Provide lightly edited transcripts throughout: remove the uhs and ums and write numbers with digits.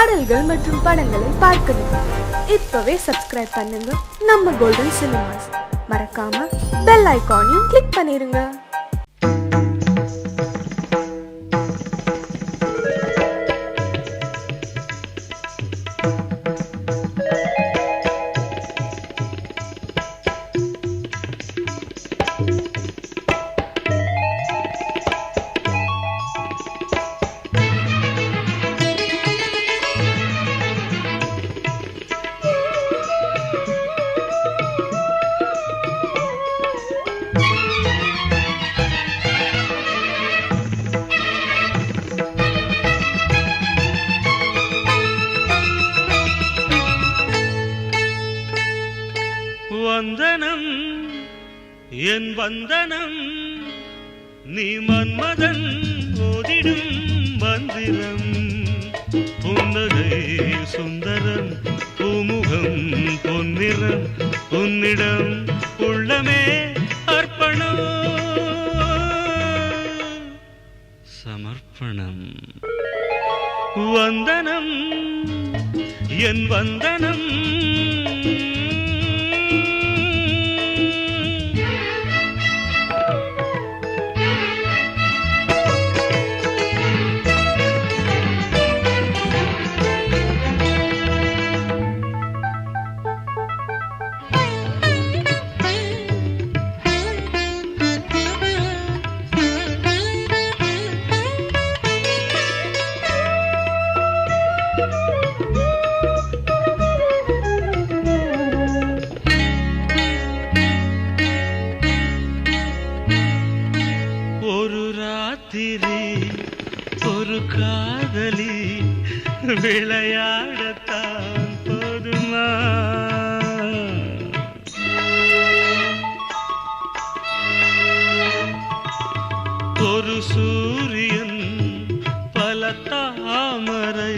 பாடல்கள் மற்றும் படங்களை பார்க்கணுமா? இப்பவே சப்ஸ்கிரைப் பண்ணுங்க நம்ம கோல்டன் சினிமாஸ். மறக்காம பெல் ஐகானையும் கிளிக் பண்ணிருங்க. வந்தனம் என் வந்தனம் நீ மன்மதன் ஓதிடும் மந்திரம் புன்னகை சுந்தரம் பூமுகம் பொன்னிறம் உன்னிடம் உள்ளமே அர்ப்பணம் சமர்ப்பணம் வந்தனம் என் வந்தனம் ஒரு காதலி விளையாடத்தான் போதுமா? ஒரு சூரியன் பல தாமரை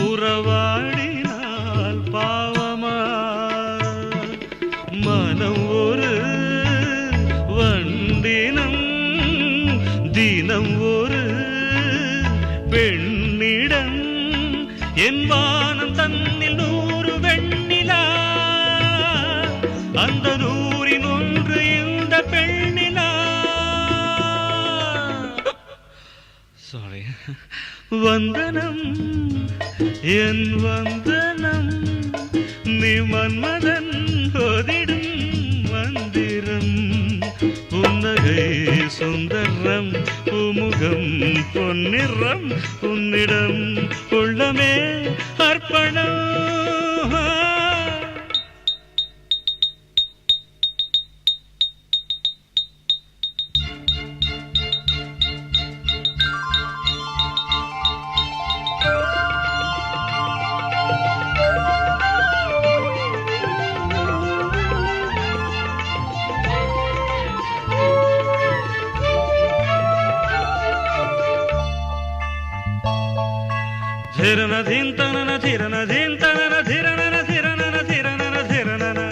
உறவாடினால் பாவமா? மனம் ஒரு வண்டினம் தினம் ஒரு பெண்ணிடம் என் வானம் தன்னில் 100 வெண்ணிலா அந்த 100இன் ஒன்று இந்த பெண்ணிலா. சாரி. வந்தனம் என் வந்தனம் நீ மன்மதன் ஓதிடும் மந்திரம் புன்னகை சுந்தரம் பூமுகம் பொன்னிறம் உன்னிடம் உள்ளமே அர்ப்பணம். धिरना धिंतना धिरना धिंतना धिरना धिरना धिरना धिरना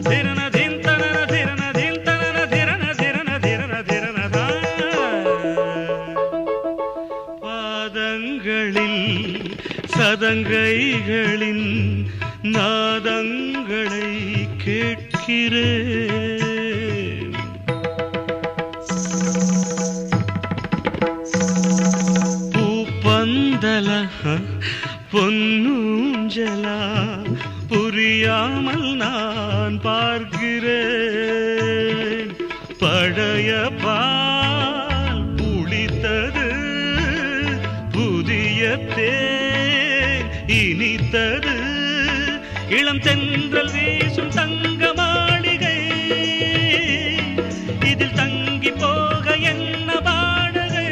धिरना धिंतना धिरना धिंतना धिरना धिरना धिरना धिरना பாதங்களில் சதங்கைகளின் நாதங்களை கேட்கிறேன். பொன்னூஞ்சலா புரியாமல் நான் பார்க்கிறேன். பழைய பால் புளித்தது புதிய தேன் இனித்தது இளம் தென்றல் வீசும் தங்க மாளிகை இதில் தங்கி போக என்ன பாடகை.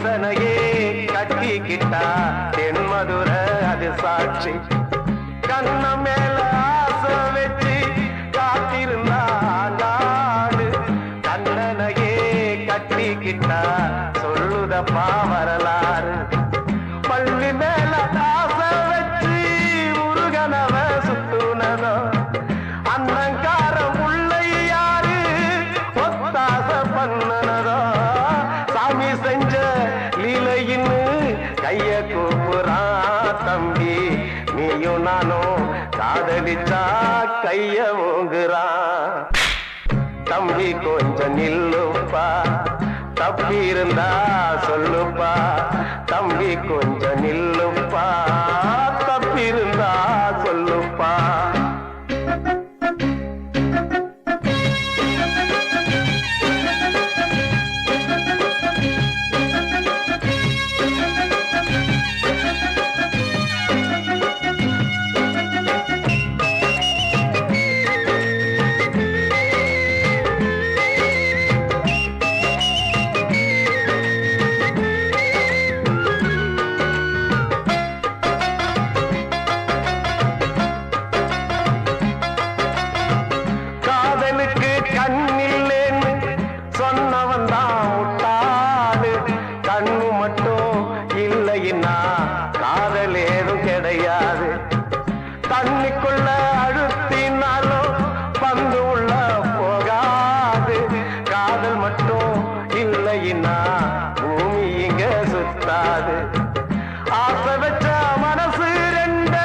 ஈசனையே கட்டிக்கிட்டா தென்மதுர அது சாட்சி கண்ண மேல ஆசை வச்சு காத்திருந்தா நாடு கண்ணனையே கட்டிக்கிட்டா சொல்லுதப்பா வரலாறு பள்ளி மேல ஆசை வச்சு முருகனவ சுத்துனதோ அன்னங்காரம் உள்ள யாரு ஒத்தாச பண்ணனதோ சாமி செஞ்ச லீலையின்னு கைய கூப்புறான் தம்பி நீயும் நானும் காதலிச்சா கைய ஓங்குறான் தம்பி கொஞ்சம் நில்லுப்பா தப்பி இருந்தா சொல்லுப்பா தம்பி கொஞ்சம் நில்லுப்பா தப்பி இருந்தா சொல்லுப்பா கண்ணில்லேன்னு சொன்னவன் தான் முட்டாளு கண்ணு மட்டும் இல்லைன்னா காதல் ஏதும் கிடையாது தண்ணிக்குள்ள அழுத்தினாலும் பந்து உள்ள போகாது காதல் மட்டும் இல்லைன்னா பூமி இங்க சுத்தாது ஆசை வச்ச மனசு ரெண்ட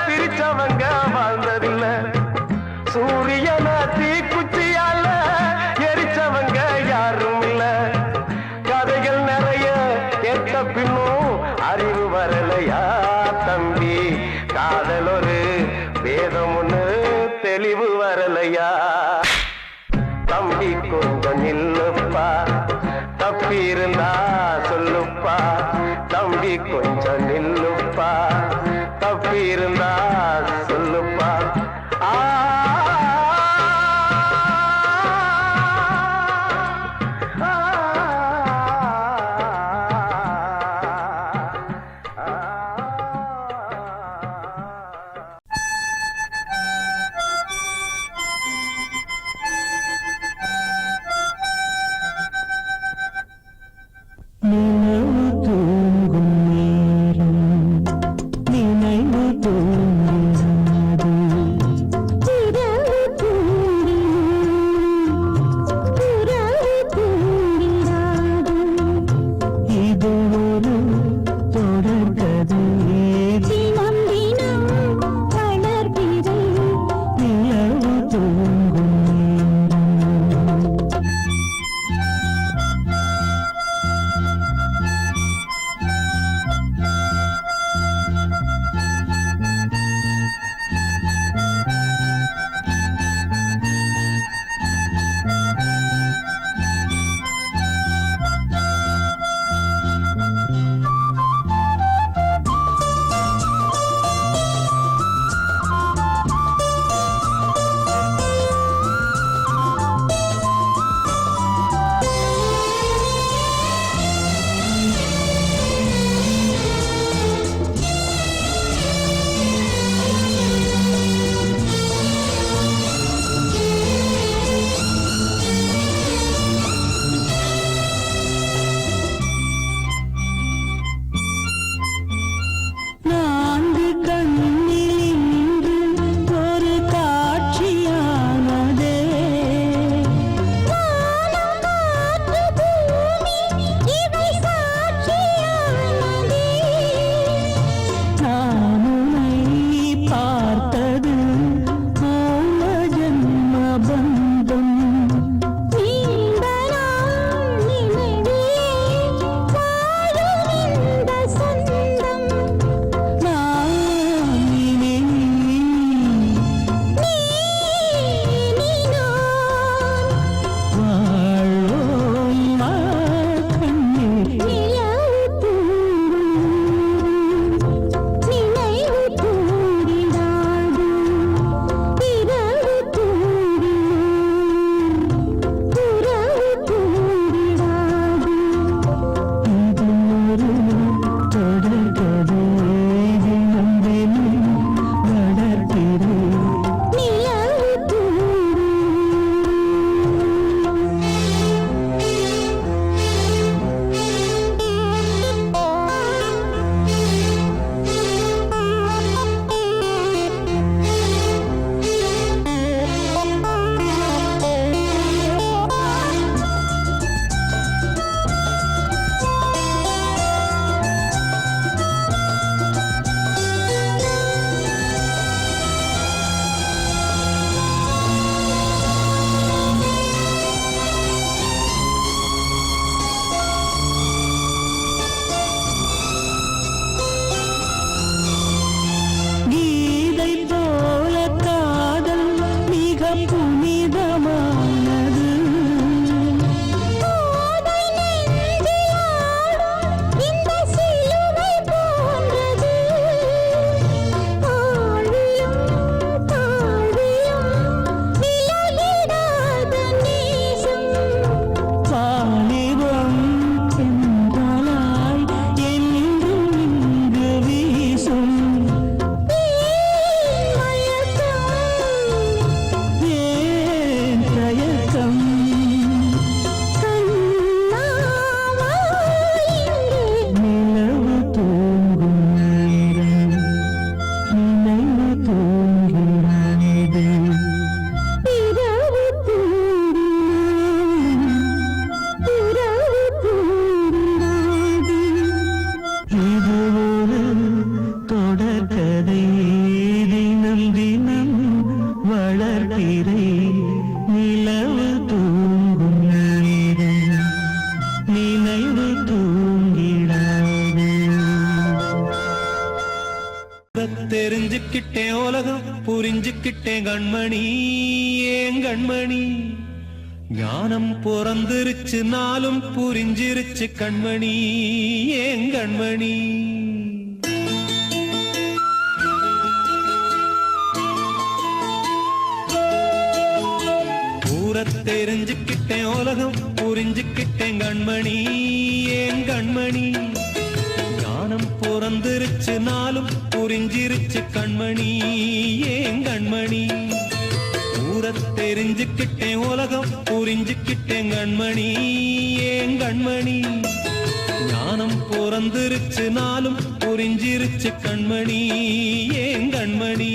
பிரிச்சவங்க வாழ்ந்ததில்லை சூரியன தீக்குச்சியால எரிச்சவங்க யாரும் இல்ல கதைகள் நிறைய கேட்ட பின்னும் அறிவு வரலையா தம்பி காதல் ஒரு வேதம் ஒண்ணு தெளிவு வரலையா தம்பி கொஞ்சம் நில்லுப்பா தப்பி இருந்தா சொல்லுப்பா தம்பி கொஞ்சம் நில்லுப்பா தப்பி இருந்தா சொல்லுப்பா தெரிஞ்சுக்கிட்டேன் உலகம் புரிஞ்சுக்கிட்டேன் கண்மணி ஏன் கண்மணி ஞானம் பிறந்திருச்சு நாளும் புரிஞ்சிருச்சு கண்மணி ஏன் கண்மணி தெரிஞ்சுக்கிட்டேன் உலகம் புரிஞ்சுக்கிட்டேன் கண்மணி ஏன் கண்மணி ஞானம் பிறந்திருச்சு நாளும் புரிஞ்சிருச்சு கண்மணி ஏன் கண்மணி தெரிஞ்சுக்கிட்டேன் உலகம் புரிஞ்சுக்கிட்டேன் கண்மணி ஏன் கண்மணி ஞானம் பிறந்திருச்சு நாளும் புரிஞ்சிருச்சு கண்மணி ஏன் கண்மணி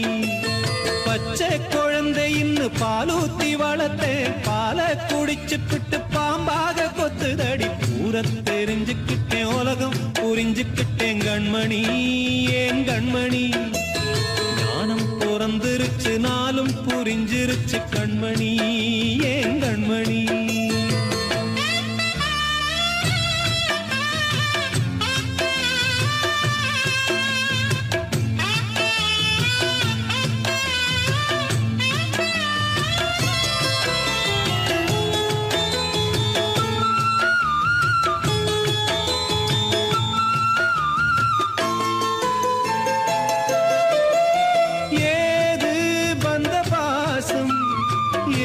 பச்சை குழந்தை இன்னும் பாலூத்தி வளர்த்தேன் பாலை குடிச்சுக்கிட்டு பாம்பாக கொத்துதடி தெரிஞ்சுக்கிட்டேன் உலகம் புரிஞ்சுக்கிட்டேன் கண்மணி ஏன் கண்மணி ஞானம் பிறந்திருச்சு நாளும் புரிஞ்சிருச்சு கண்மணி ஏன் கண்மணி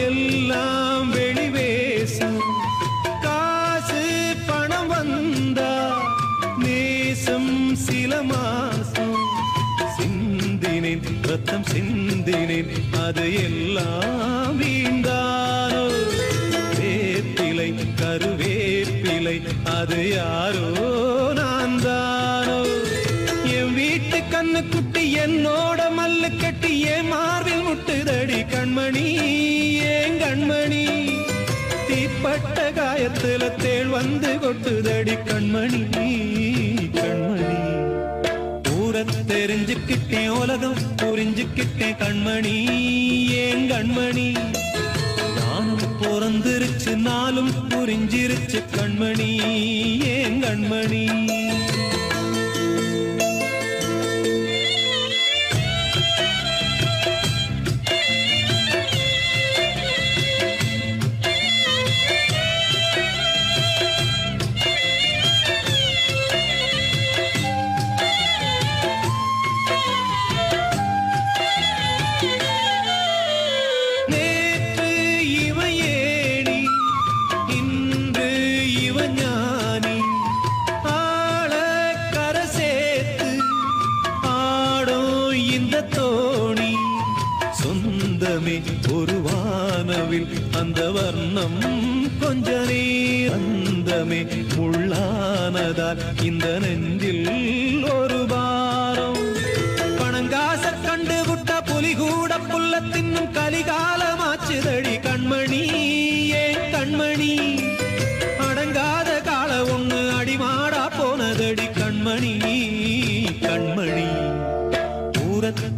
எல்லாம் வெளிவேசம் காசு பணம் வந்தா நேசம் சில மாசம் சிந்தினேன் ரத்தம் சிந்தினேன் அது எல்லாம் வீண்டானோ வேப்பிலை கருவேப்பிலை அது யாரோ நான் தானோ என் வீட்டு கண்ணு குட்டி என்னோட மல்லு கட்டி என் மார்பில் முட்டுதடி கண்மணி ஏன் கண்மணி தீப்பட்ட காயத்துல தேள் வந்து கொட்டுதடி கண்மணி கண்மணி தெரிஞ்சுக்கிட்டேன் உலகம் புரிஞ்சுக்கிட்டேன் கண்மணி ஏன் கண்மணி ஞானம் பிறந்திருச்சு நாளும் புரிஞ்சிருச்சு கண்மணி ஏன் கண்மணி ஒரு வானவில் அந்த வர்ணம் கொஞ்ச நேரந்தமே முள்ளானதால் இந்த நெஞ்சில் ஒரு பாரம் பணங்காச கண்டு விட்ட புலி கூட புல்ல தின்னும் கலிகாலமாச்சுதடி கண்மணி ஏன் கண்மணி அடங்காத கால ஒண்ணு அடிமாடா போனதடி கண்மணி கண்மணி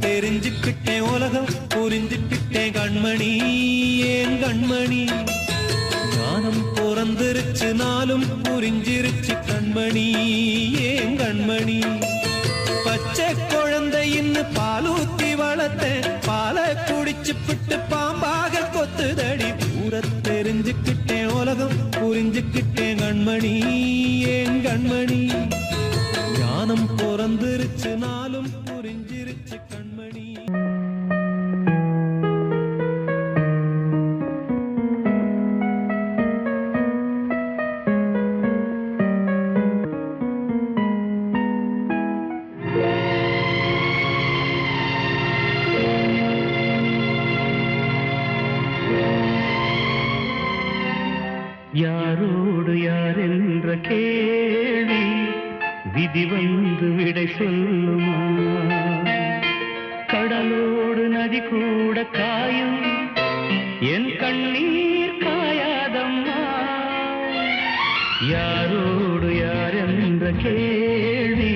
தெரிஞ்சுக்கிட்டேன் உலகம் புரிஞ்சுக்கிட்டேன் கண்மணி ஏன் கண்மணி ஞானம் பிறந்திருச்சு நாளும் புரிஞ்சிருச்சு கண்மணி ஏன் கண்மணி பச்சை குழந்தை இன்னும் பாலூத்தி வளர்த்தேன் பாலை குடிச்சு பிட்டு பாம்பாக கொத்துதடி தெரிஞ்சுக்கிட்டேன் உலகம் புரிஞ்சுக்கிட்டேன் கண்மணி ஏன் கண்மணி ஞானம் பிறந்திருச்சு நாளும் புரிஞ்சிருச்சு கண்மணி யாரோடு யார் என்ற கேள்வி விதி வந்து விடை சொல்லுமா கடலோடு நதி கூட காயும் என் கண்ணீர் காயாதம்மா யாரோடு யார் என்ற கேள்வி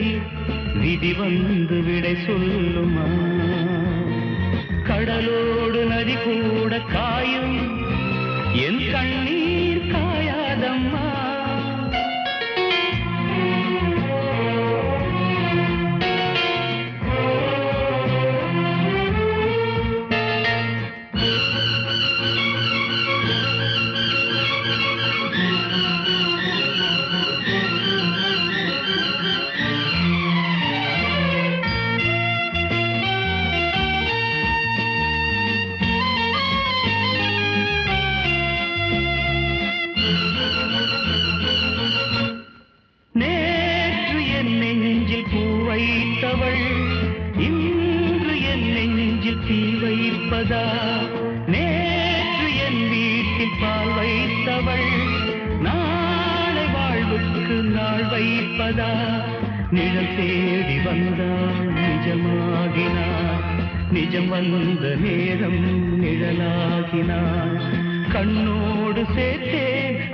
விதி வந்து விடை சொல்லுமா கடலோடு நதி கூட காயும் என் கண்ணீர் காயாதம்மா என் நெஞ்சில் பூ வைத்தவள் இன்று என் நெஞ்சில் தீ வைப்பதா? நேற்று என் வீட்டில் பால் வைத்தவள் நாளை வாழ்வுக்கு நாள் வைப்பதா? நிழல் தேடி வந்தாள் நிஜமாகினாள், நிஜம் வந்த நேரம் நிழலாகினாள், கண்ணோடு சேர்த்தே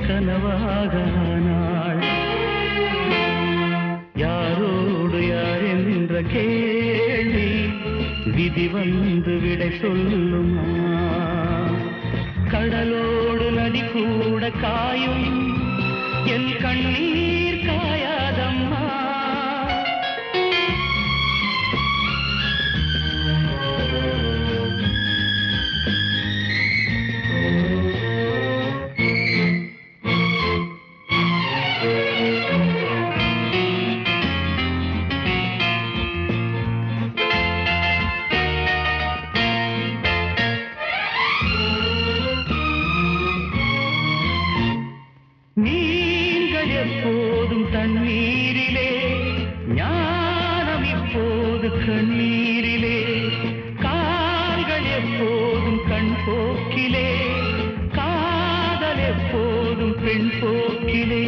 கனவாகானாள். யாரோடு யார் என்ற கேள்வி விதி வந்து விடை சொல்லுமா? கடலோடு நதி கூட காயும் என் கண்ணீர் காயாதம்மா. நீங்கள் எப்போதும் தண்ணீரிலே, ஞானம் இப்போது கண்ணீரிலே, கால்கள் எப்போதும் கண் போக்கிலே, காதல் எப்போதும் பெண் போக்கிலே.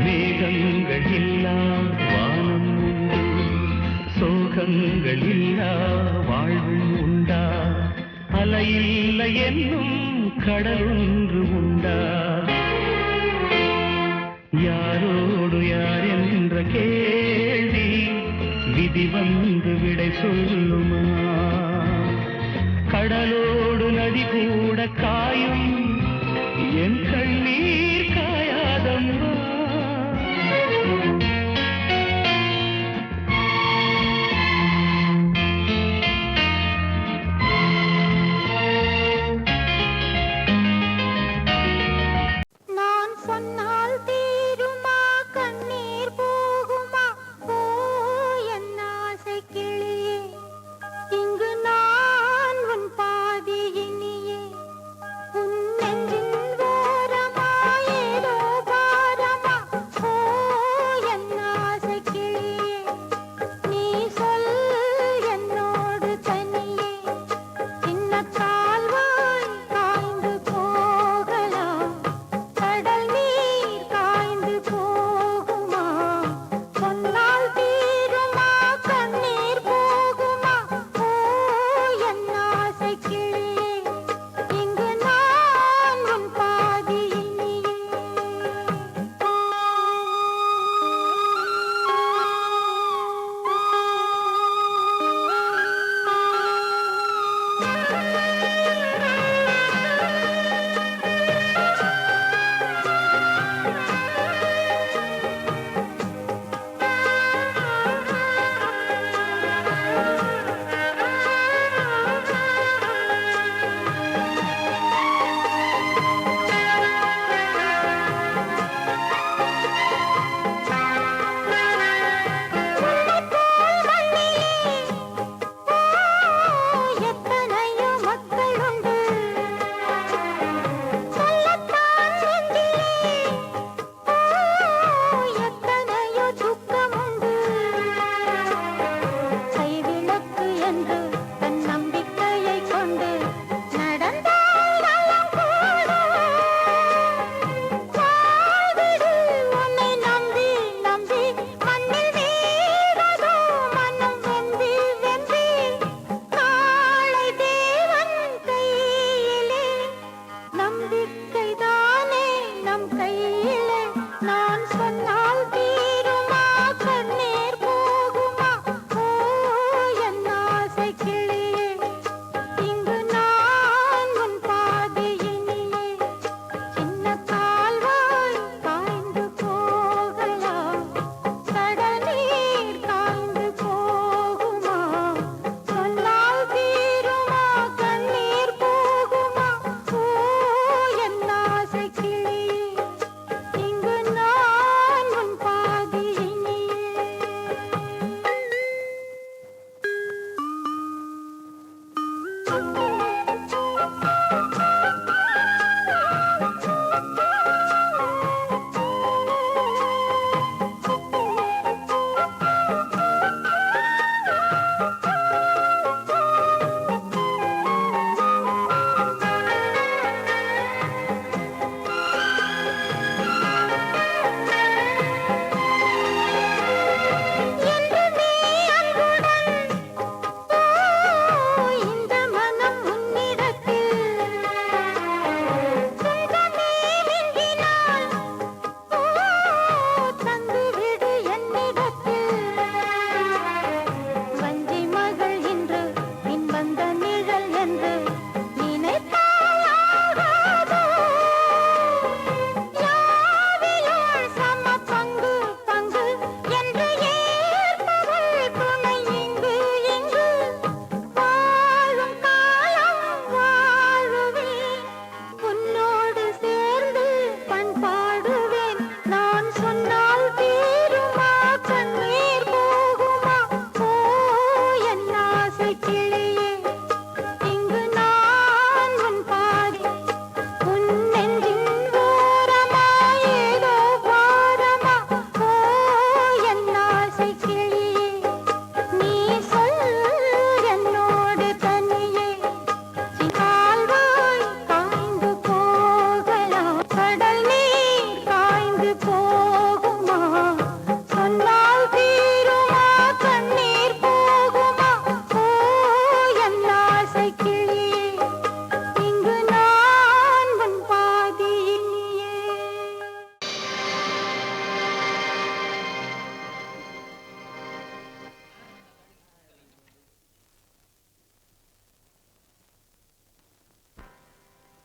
மேகங்கள் இல்லா வானம் உண்டு, சோகங்கள் இல்லா வாழ்வும் உண்டா? அலையில்லை என்னும் கடலொன்று உண்டா? யாரோடு யார் என்ற கேள்வி விதி வந்து விடை சொல்லுமா? கடலோடு நதி கூட காயும் என் கண்ணீர் காயாதம்மா. நான் சொன்னால் தீருமா கண்ணீர் போகுமா? ஓ என் ஆசை கிளியே,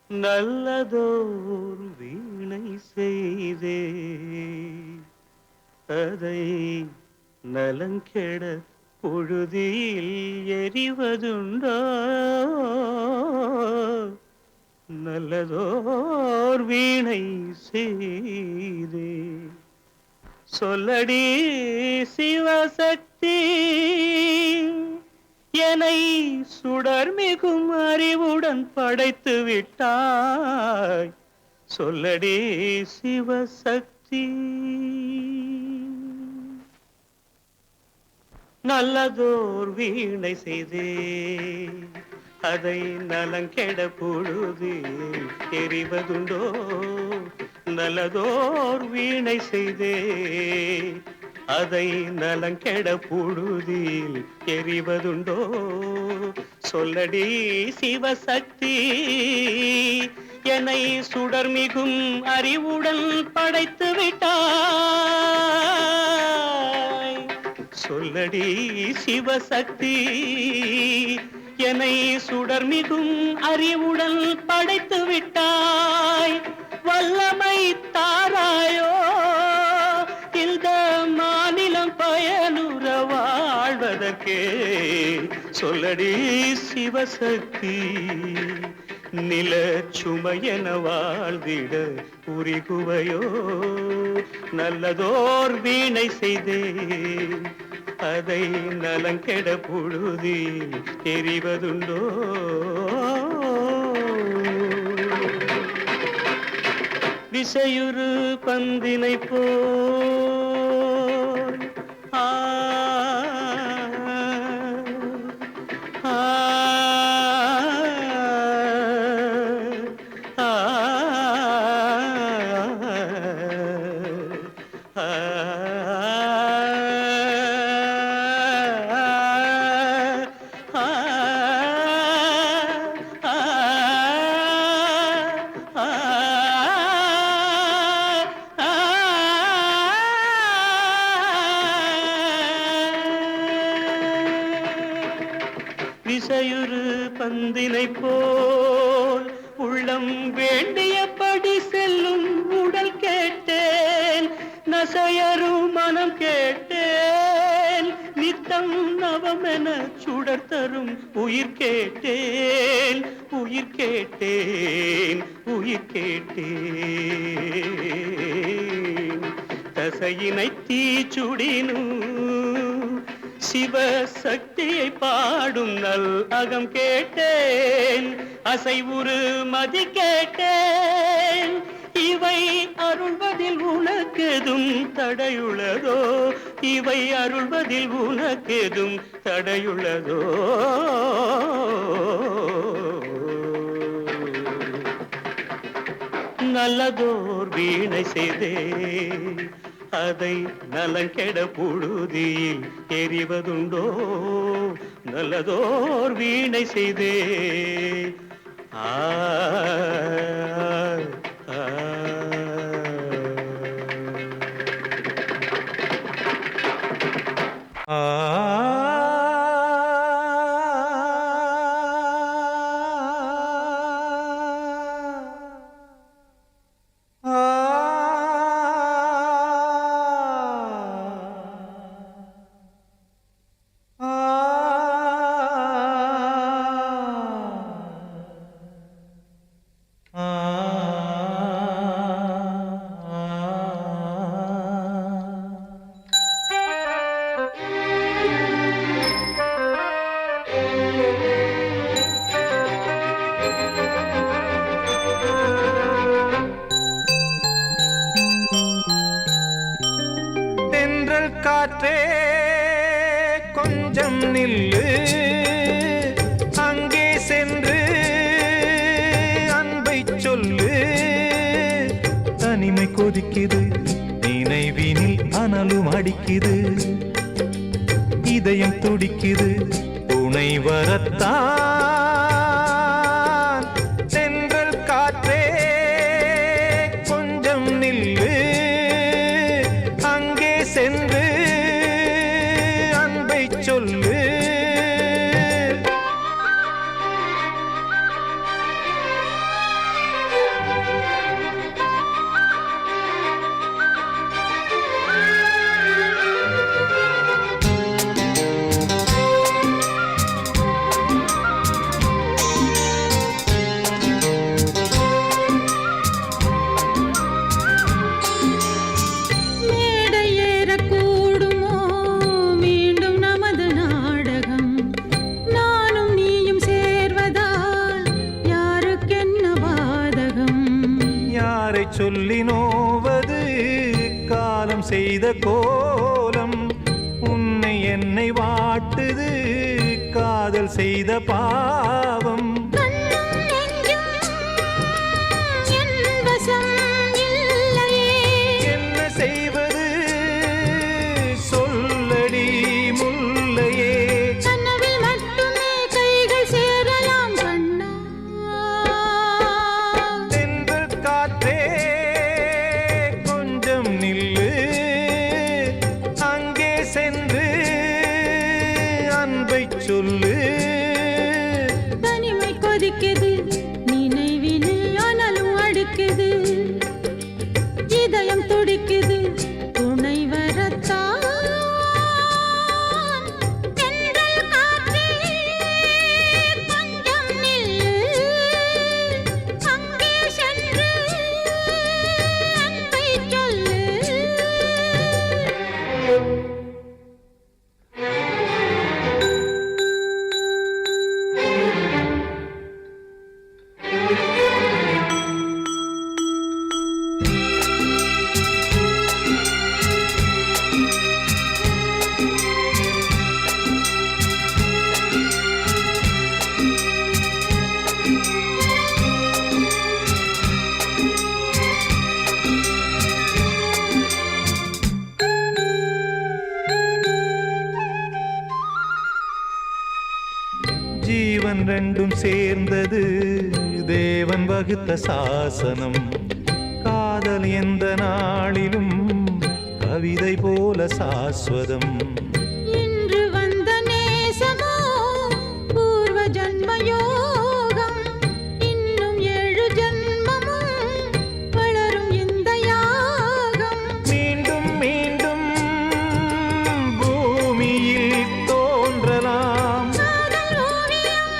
நல்லதோர் வீணை செய்தே அதை நலங்கெட பொழுதில் எறிவதுண்டோ நல்லதோர் வீணை செய்தே சொல்லடி சிவசக்தி என்னை சுடர் மிகும் அறிவுடன் படைத்து விட்டாய் சொல்லடி சிவசக்தி நல்லதோர் வீணை செய்தே அதை நலங்கெட பொழுது எறிவதுண்டோ நல்லதோர் வீணை செய்தே அதை நலங்கெட பொழுதில் எறிவதுண்டோ சொல்லடி சிவசக்தி என்னை சுடர் மிகும் அறிவுடன் படைத்து விட்டாய் சொல்லடி சிவசக்தி என்னை சுடர் மிகும் அறிவுடன் படைத்து விட்டாய் வல்லமை தாராயோ இந்த மாநிலம் பயனுற வாழ்வதற்கே சொல்லடி சிவசக்தி நில சுமையென வாழ்ந்திட உரிகுவையோ நல்லதோர் வீணை செய்தே அதை நலங்கெட பொழுதில் எறிவதுண்டோ விசையுறு பந்தினை போல் ஆ ஆ விசையுறு பந்தினை போல் உள்ளம் வேண்டியபடி செல்லும் உடல் கேட்டேன் நசையரும் மனம் கேட்டேன் நித்தம் நவமென சுடர் தரும் உயிர் கேட்டேன் உயிர் கேட்டேன் உயிர் கேட்டேன் தசையினை தீச்சுடினும் சிவசக்தியை பாடும் நல் அகம் கேட்டேன் அசைவுறு மதி கேட்டேன் இவை அருள்வதில் உனக்கெதும் தடையுள்ளதோ இவை அருள்வதில் உனக்கெதும் தடையுள்ளதோ நல்லதோர் வீணை செய்தே அதை நலங்கெட பொழுதில் எறிவதுண்டோ நல்லதோர் வீணை செய்தே ஆ ஆ ஆ காற்றே கொஞ்சம் நில்லு அங்கே சென்று அன்பை சொல்லு தனிமை கொதிக்குது நினைவினில் அனலும் அடிக்குது இதயம் துடிக்குது துணை வரத்தான் சென்றல் காற்றே கொஞ்சம் நில்லு அங்கே சென்று அன்பை சொல்லு சொல்லி நோவது காலம் செய்த கோலம். உன்னை என்னை வாட்டுது காதல் செய்த பாவம். கண்ணும் நெஞ்சும் என் வசம் இல்லையே. என்ன செய்வது சொல்லடி முல்லையே. கனவில் மட்டுமே கைகள் சேரலாம் கண்ணா. தென்றல் காற்றே கொஞ்சம் நில்லு. அங்கே சென்று அன்பை சொல்லு. தனிமை கொதிக்குது நினைவினில் அனலும் அடிக்குது. இதயம் துடிக்குது துணை வரத்தான். தென்றல் காற்றே கொஞ்சம் நில்லு. அங்கே சென்று அன்பை சொல்லு. ஜீவன் ரெண்டும் சேர்ந்தது தேவன் வகுத்த சாசனம். காதல் எந்த நாளிலும் கவிதை போல சாஸ்வதம். இன்று வந்த நேசமோ பூர்வ ஜன்ம யோகம். இன்னும் 7 ஜன்மமும் வளரும் இந்த யாகம். மீண்டும் மீண்டும் பூமியில் தோன்றலாம். காதல் ஓவியம்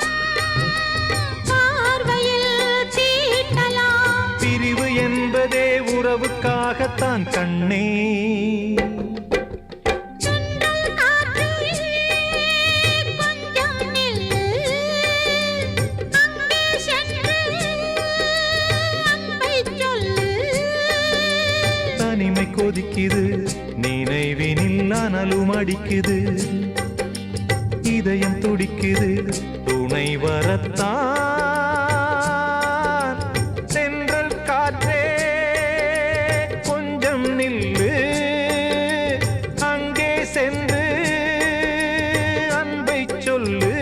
பார்வையில் தீட்டலாம். பிரிவு என்பதே உறவுக்காகத்தான் கண்ணே. தென்றல் காற்றே கொஞ்சம் நில்லு. அங்கே சென்று அன்பை சொல்லு. தனிமை கொதிக்குது நினைவினில் அனலும் அடிக்குது. இதயம் துடிக்குது துணை வரத்தான். தென்றல் காற்றே கொஞ்சம் நில்லு. அங்கே சென்று அன்பை சொல்லு.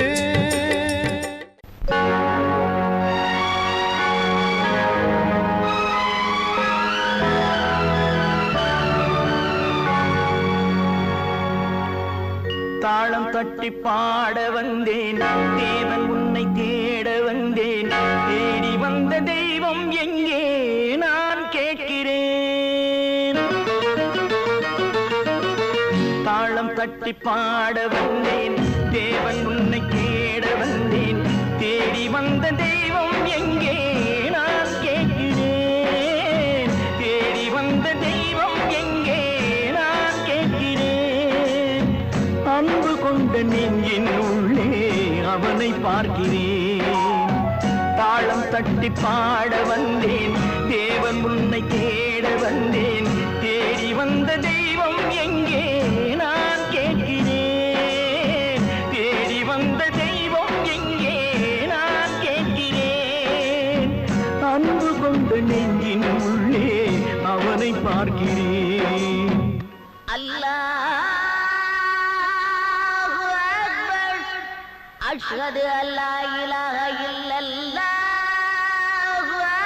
தாளம் தட்டி பாட வந்தேன் தேவன் உன்னை தேட வந்தேன். தேடி வந்த தெய்வம் எங்கே நான் கேட்கிறேன். தாளம் தட்டி பாட வந்தேன் தேவன் உன்னை தேட வந்தேன். தேடி வந்த தெய்வம் எங்கே நான் கேட்கிறேன். தேடி வந்த தெய்வம் எங்கே நான் கேட்கிறேன். அன்பு கொண்ட நெஞ்சின் உள்ளே அவனை பார்க்கிறேன். தாளம் தட்டி பாட வந்தேன் தேவன் உன்னை தேட வந்தேன். தேடி வந்த தெய்வம் எங்கே நான் கேட்கிறேன். தேடி வந்த தெய்வம் எங்கே நான் கேட்கிறேன். அன்பு கொண்ட நெஞ்சின் உள்ளே அவனை பார்க்கிறேன். அல்லாஹு அக்பர். அஷ்ஹது அல்லா இலாஹ இல்லல்லாஹு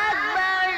அக்பர்.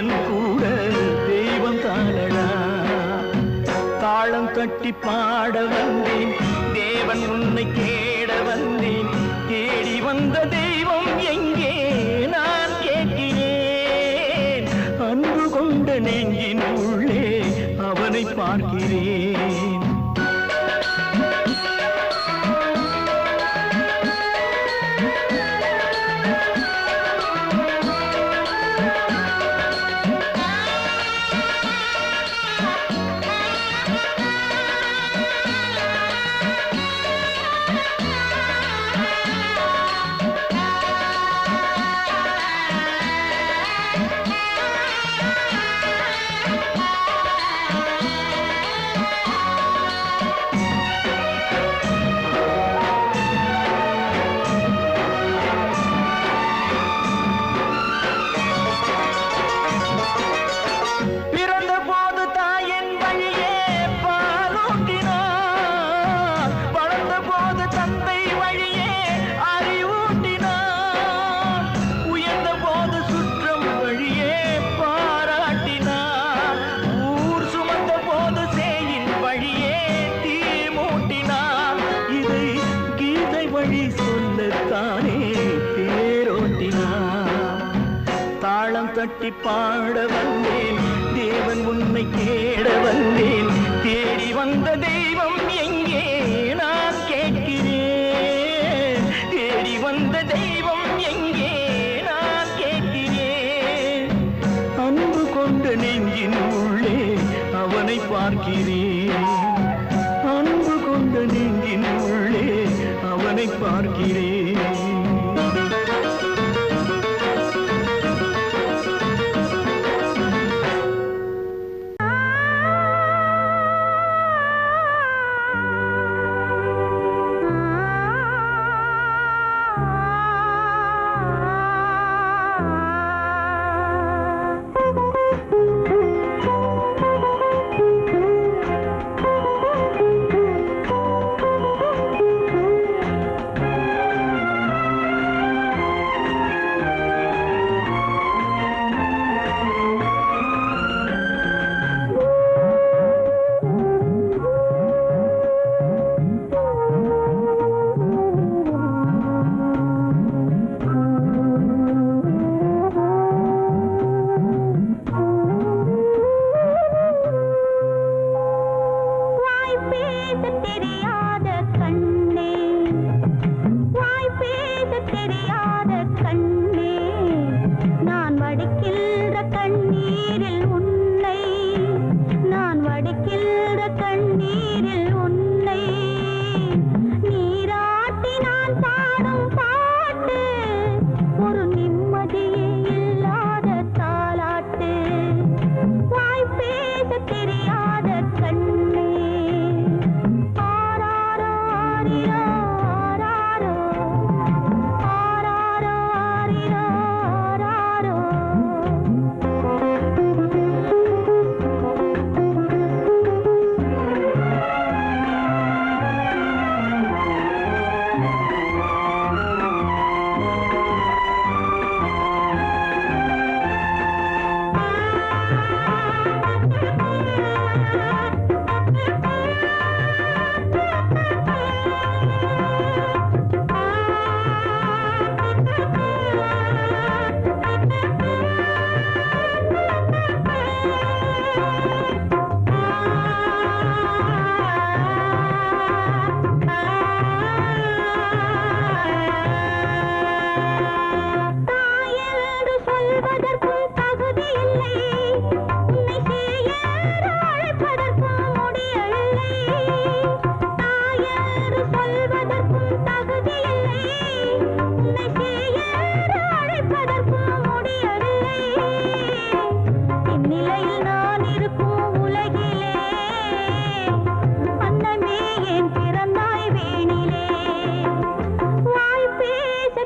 தேவன் கூட தெய்வம் தானடா. தாளம் தட்டி பாட வந்தேன், தேவன் உன்னை கேட வந்தேன். தேடி வந்த தெய்வம் எங்கே நான் கேட்கிறேன். அன்பு கொண்ட நெஞ்சின் உள்ளே அவனை பார்க்கிறேன். தட்டி பாட வந்தேன், தேவன் உன்னை கேட வந்தேன். தேடி வந்த தெய்வம் எங்கே நான் கேட்கிறேன். தேடி வந்த தெய்வம் எங்கே நான் கேட்கிறேன். அன்பு கொண்ட நெஞ்சின் உள்ளே அவனை பார்க்கிறேன். அன்பு கொண்ட நெஞ்சின் உள்ளே அவனை பார்க்கிறேன்.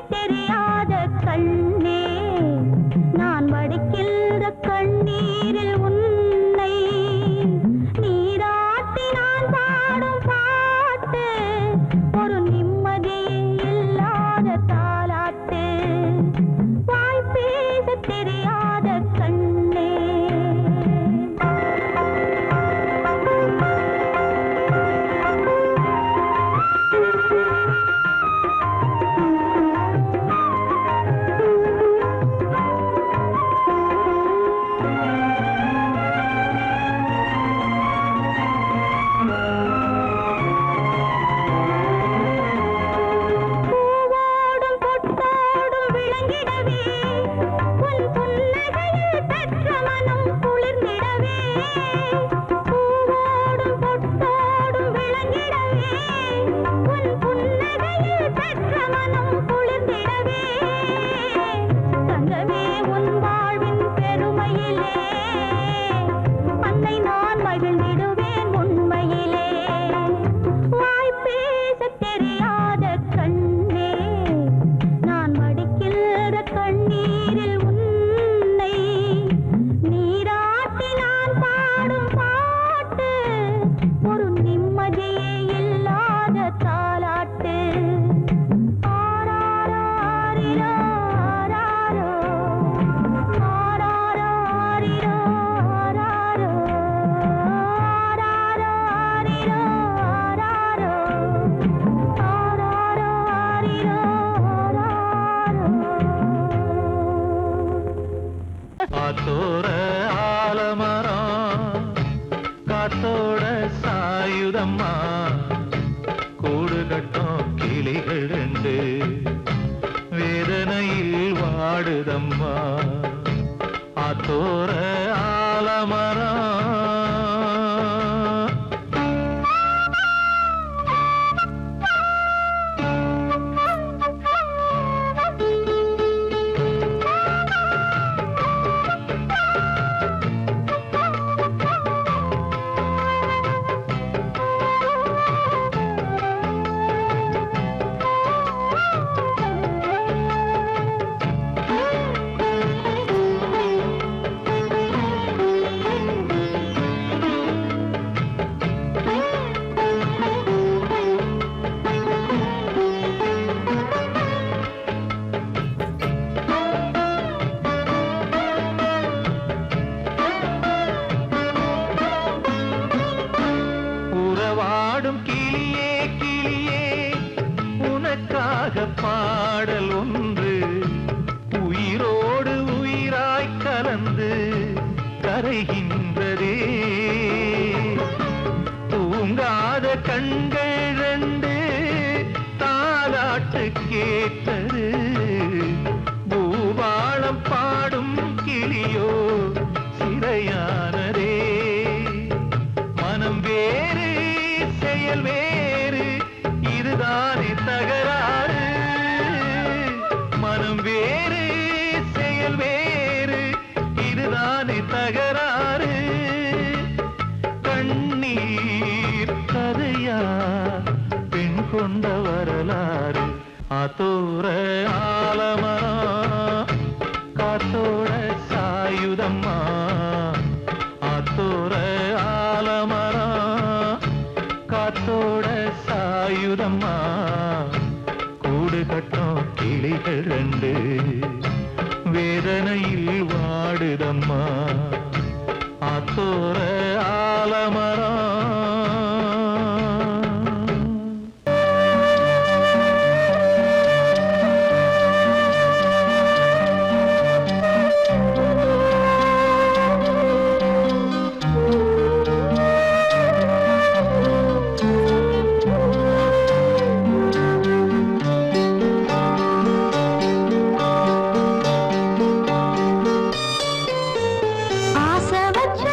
தெரியாத கண்ணே நான் வடிக்கின்ற கண் வாடுதம்மா ஆத்தோர ஆலமரம் உறவாடும் கிளியே கிளியே உனக்காக பாடல் ஒன்று உயிரோடு உயிராய் கலந்து கரைகின்றதே தூங்காத கண்கள் ரெண்டு தாலாட்டு கேட்டது பூபாளம் பாடும் கிளியோ சிறையானதே மனம் வேறு செயல் வேறு இதுதானே தகராறு மனம் வேறு செயல் வேறு இதுதானே தகராறு கண்ணீர் கதையா பெண் கொண்ட வரலாறு ஆத்தோர ஆலமரம் காத்தோட சாயுதம்மா ஆத்தோர ஆலமரம் காத்தோட சாயுதம்மா கூடு கட்டும் கிளிகள் ரெண்டு வேதனையில் வாடுதம்மா ஆத்தோர ஆலமரம் ஆசை வச்ச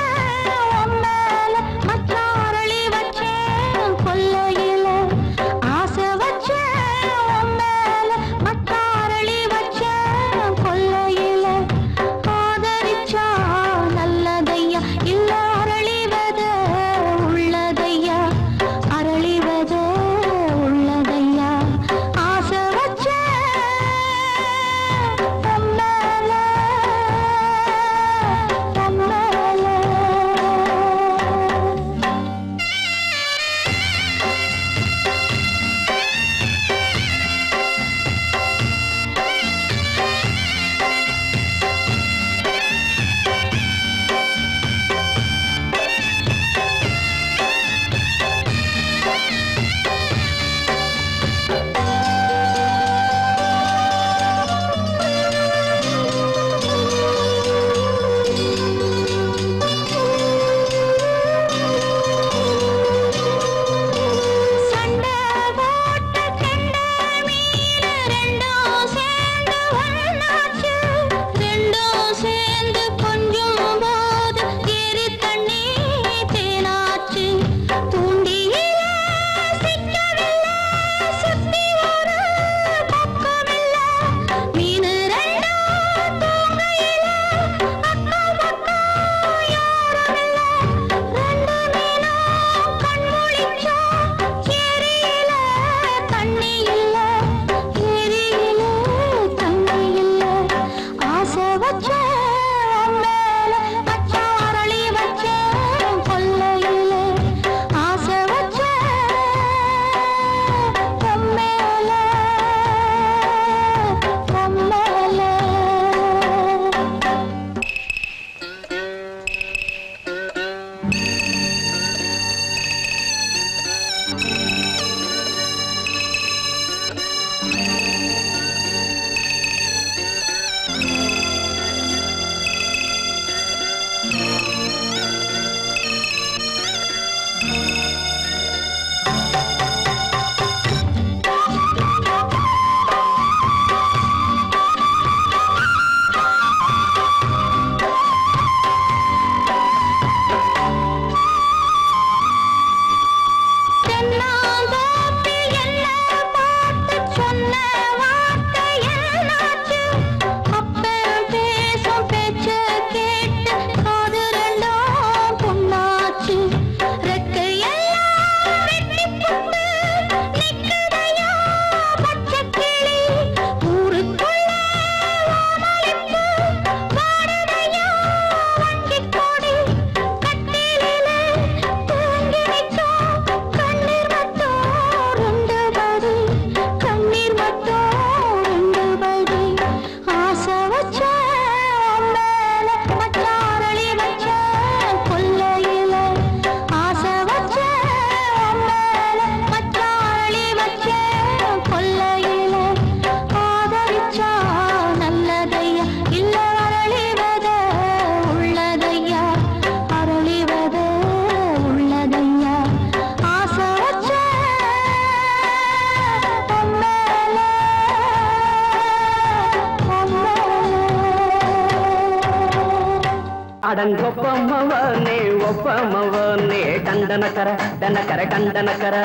அடங்கொப்பமவனே ஒப்பமவனே டண்டனக்கர டனக்கர டண்டனக்கர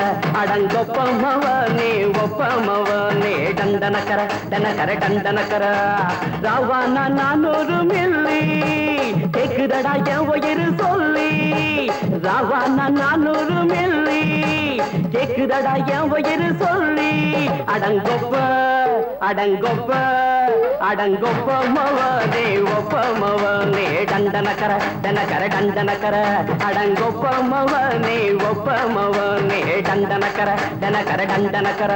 அடங்கொப்பமவனே ஒப்பமவனே டண்டனக்கர டனக்கர டண்டனக்கர ராவானா 400 மில்லி கேக்குதடா என் உயிர் சொல்லி ராவானா 400 மில்லி கேக்குதடா என் உயிர் சொல்லி அடங்கொப்ப அடங்கொப்ப அடங்கொப்பமவனே ஒப்பமவனே டண்டனக்கர டனக்கர டண்டனக்கர அடங்கொப்பமவனே ஒப்பமவனே டண்டனக்கர டனக்கர டண்டனக்கர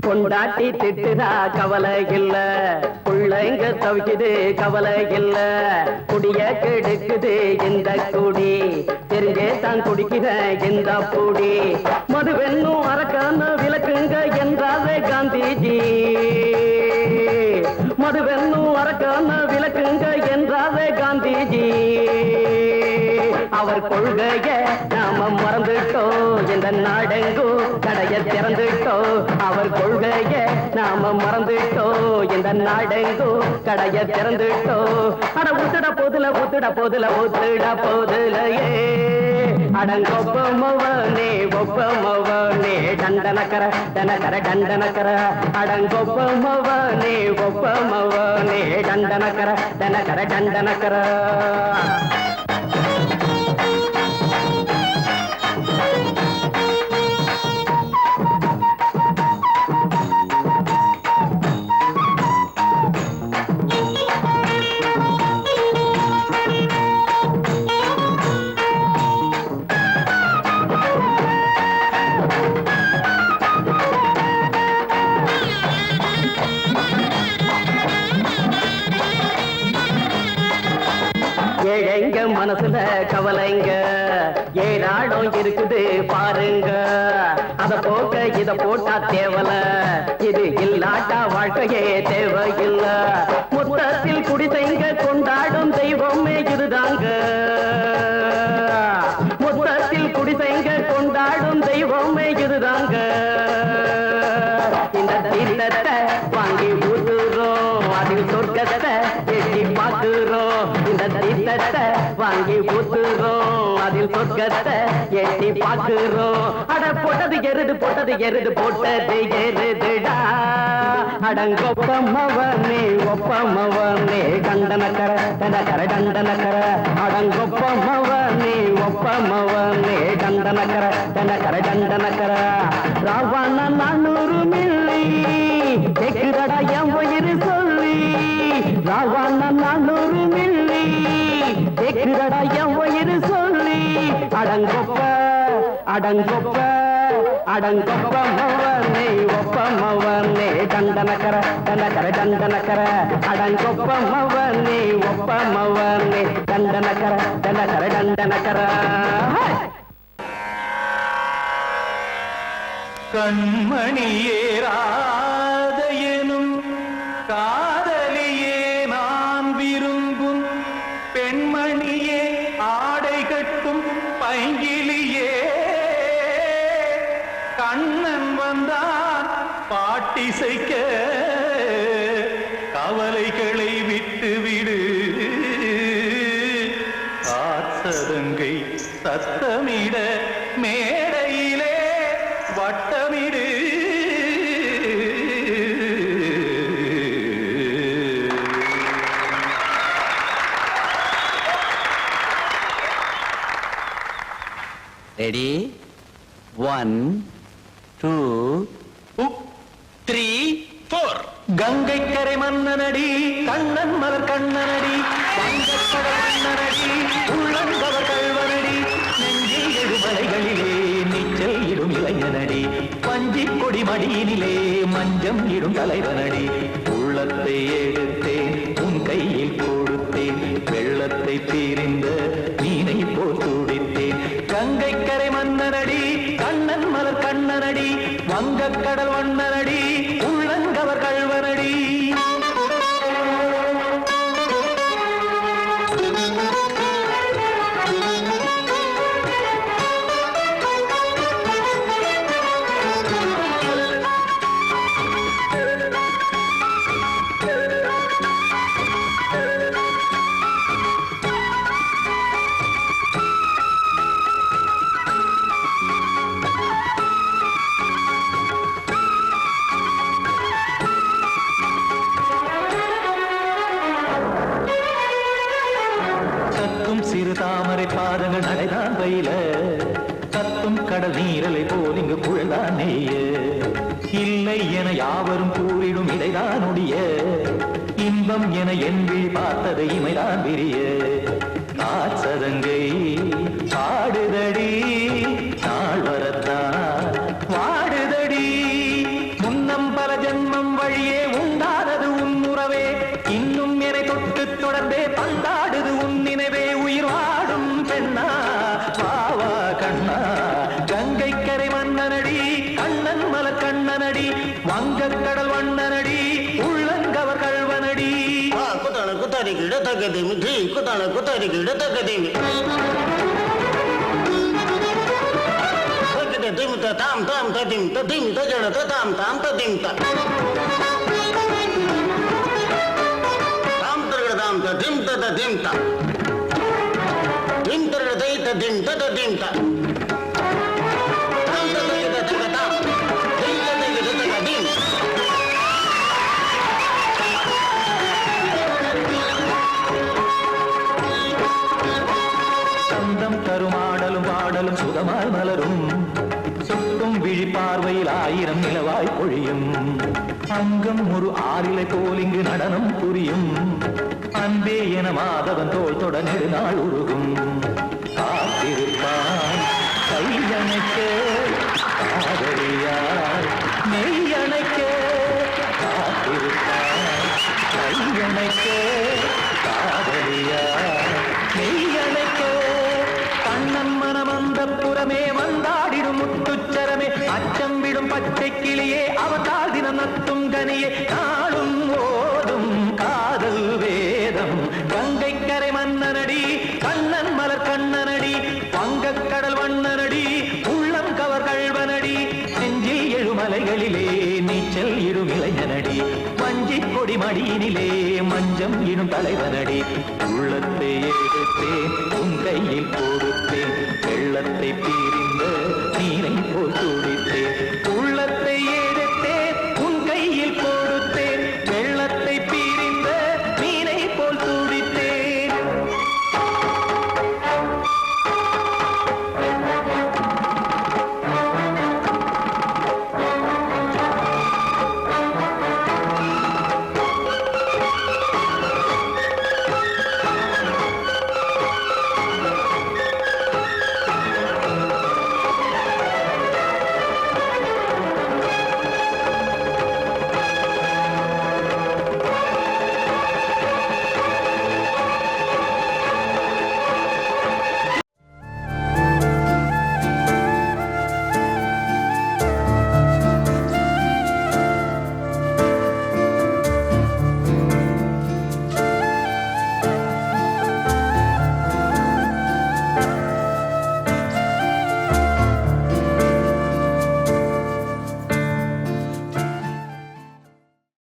கொண்டாட்டி திட்டுதா கவலை இல்ல பிள்ளைங்க தவிக்குது கவலை இல்ல குடிய கெடுக்குது இந்த குடி தெரிஞ்சே தான் குடிக்கிற இந்த பூடி மதுவென்னும் அரக்கான விளக்குங்க என்றாரே காந்திஜி மதுவென்னும் அரக்கான விளக்குங்க என்றாரே காந்திஜி அவர் கொள்கைய நாம மறந்துட்டோம் இந்த நாடெங்கும் கடைய திறந்துட்டோம் அவர் கொள்கைய நாம மறந்துட்டோம் இந்த நாடெங்கும் கடைய திறந்துட்டோம் அட ஊத்துட போதுல ஊத்துட போதுல ஊத்துட போதுலையே அடங்கொப்பமவனே ஒப்பமவனே டண்டனக்கர டனக்கர டண்டனக்கர அடங்கொப்பமவனே ஒப்பமவனே டண்டனக்கர டனக்கர டண்டனக்கர ஏழைங்க மனசுல கவலைங்க ஏராளம் இருக்குது பாருங்க அத போக்க இத போட்டா தேவல இது இல்லாட்டா வாழ்க்கையே தேவையில்ல மொத்தத்தில் குடிசைங்க கொண்டாடும் தெய்வமே இதுதாங்க மொத்தத்தில் குடிசைங்க கொண்டாடும் தெய்வமே இதுதாங்க இந்த தீர்த்தத்தை வாங்கி ஊத்துறோம் அதில் சொர்க்கத்தை எட்டி பார்க்கிறோம் இந்த தீர்த்தத்தை வாங்கி ஊத்துறோம் அதில் சொர்க்கத்தை எட்டி பார்க்கிறோம் அட போட்டது எருது போட்டது எருதுடா அடங்கொப்பமவனே ஒப்பமவனே டண்டனக்கர டனக்கர டண்டனக்கர அடங்கொப்பமவனே ஒப்பமவனே டண்டனக்கர டனக்கர டண்டனக்கர ராவானா 400 மில்லி கேக்குதடா என் உயிர் சொல்லி ராவானா 400 மில்லி கேக்குதடா என் உயிர் சொல்லி அடங்கொப்ப அடங்கொப்ப அடங்கொப்பமவனே ஒப்பமவனே டண்டனக்கர டனக்கர டண்டனக்கர அடங்கொப்பமவனே ஒப்பமவனே டண்டனக்கர டனக்கர டண்டனக்கர கண்மணியேராத எனும் காதலியே நான் விரும்பும் பெண்மணியே ஆடை கட்டும் பைங்கிலியே கண்ணன் வந்தான் பாட்டிசைக்க கவலைகளை விட்டுவிடு காசதங்கை சத்தமிட மேடையிலே வட்டமிடு ரெடி 1 2 3 4 கங்கை கரை மன்னனடி கண்ணன் மலர் கண்ணனடி வங்கக்கடல் மன்னனடி உள்ளங்கவர் கல்வனடி நெஞ்சில் எழுமலைகளிலே நீச்சல் இடும் இளைஞனடி பஞ்சிக் கொடி மடியினிலே மஞ்சம் இடும் தலைவனடி உள்ளத்தை எடுத்தேன் உன் கையில் கொடுத்தேன் வெள்ளத்தை தீரிந்த மீனை போல் துடித்தேன் கங்கைக்கரை மன்னனடி கண்ணன் மலர் கண்ணனடி வங்கக்கடல் வண்ணனடி உள்ளங்கவர் கள்வனடி சிறு தாமரை பாதங்கள் நடைதான் பயில கத்தும் கடல் நீரலை போல் இங்கு புழல்தான் நெய்ய இல்லை என யாவரும் கூறிடும் இடைதான் ஒடிய இன்பம் என என் விழி பார்த்தது இமைதான் விரிய காற்சதங்கை பாடுதடி நாள் வரத்தான் வாடுதடி முன்னம் பல ஜென்மம் வழியே உண்டானது உன் உறவே இன்னும் என்னை தொட்டு தொடர்ந்தே பந்தாடுது உன் நினைவே உயிர் வாடும் பெண்ணா வாவா கண்ணா கங்கைக்கரை மன்னனடி கண்ணன் மலர் கண்ணனடி வங்கக்கடல் வண்ணனடி உள்ளங்கவர் கள்வனடி குத்தான குத்தாரிக்கு இடத்தக்கதேமி டி குத்தான குத்தாரிக்கு இடத்தக்கதேமி திமுத்த தாம் தாம் ததிம் ததிம் தஜட தாம் தாம் ததிம் தாம் தாம் ததிம் ததிம் தாம் திம் தரதை ததிம் ததிம் தாம் தாம் ததிம் ததிம் தாம் திம் ததிம் ததிம் சந்தம் தருமாடலும் பாடலும் சுகமாய் மலரும் சுட்டும் விழி பார்வையில் ஆயிரம் நிலவாய் பொழியும் அங்கம் ஒரு ஆறிலை போல் இங்கு நடனம் புரியும் அன்பே என மாதவன் தோல் தொட நெடுநாள் உருகும் காத்திருப்பான் கையணைக்க காதலியார் மெய்யணைக்க காத்திருப்பான் கையணைக்க காதலியார் மெய்யணைக்க கண்ணன் மனமந்த புறமே வந்தாடிடும் முத்துச்சரமே அச்சம் விடும் பச்சை கிளியே அவதால் தினம் நத்தும் கனியே நாளும் ஓடும் காதல் வேதம் கங்கைக்கரை மன்னனடி கண்ணன் மலர் கண்ணனடி வங்கக்கடல் வண்ணனடி உள்ளம் கவர் கள்வனடி நெஞ்சில் எழுமலைகளிலே நீச்சல் இடும் இளைஞனடி வஞ்சிக் கொடி மடியினிலே மஞ்சம் இடும் தலைவனடி உள்ளத்தை எடுத்தேன் உன் கையில் கொடுத்தேன் வெள்ளத்தை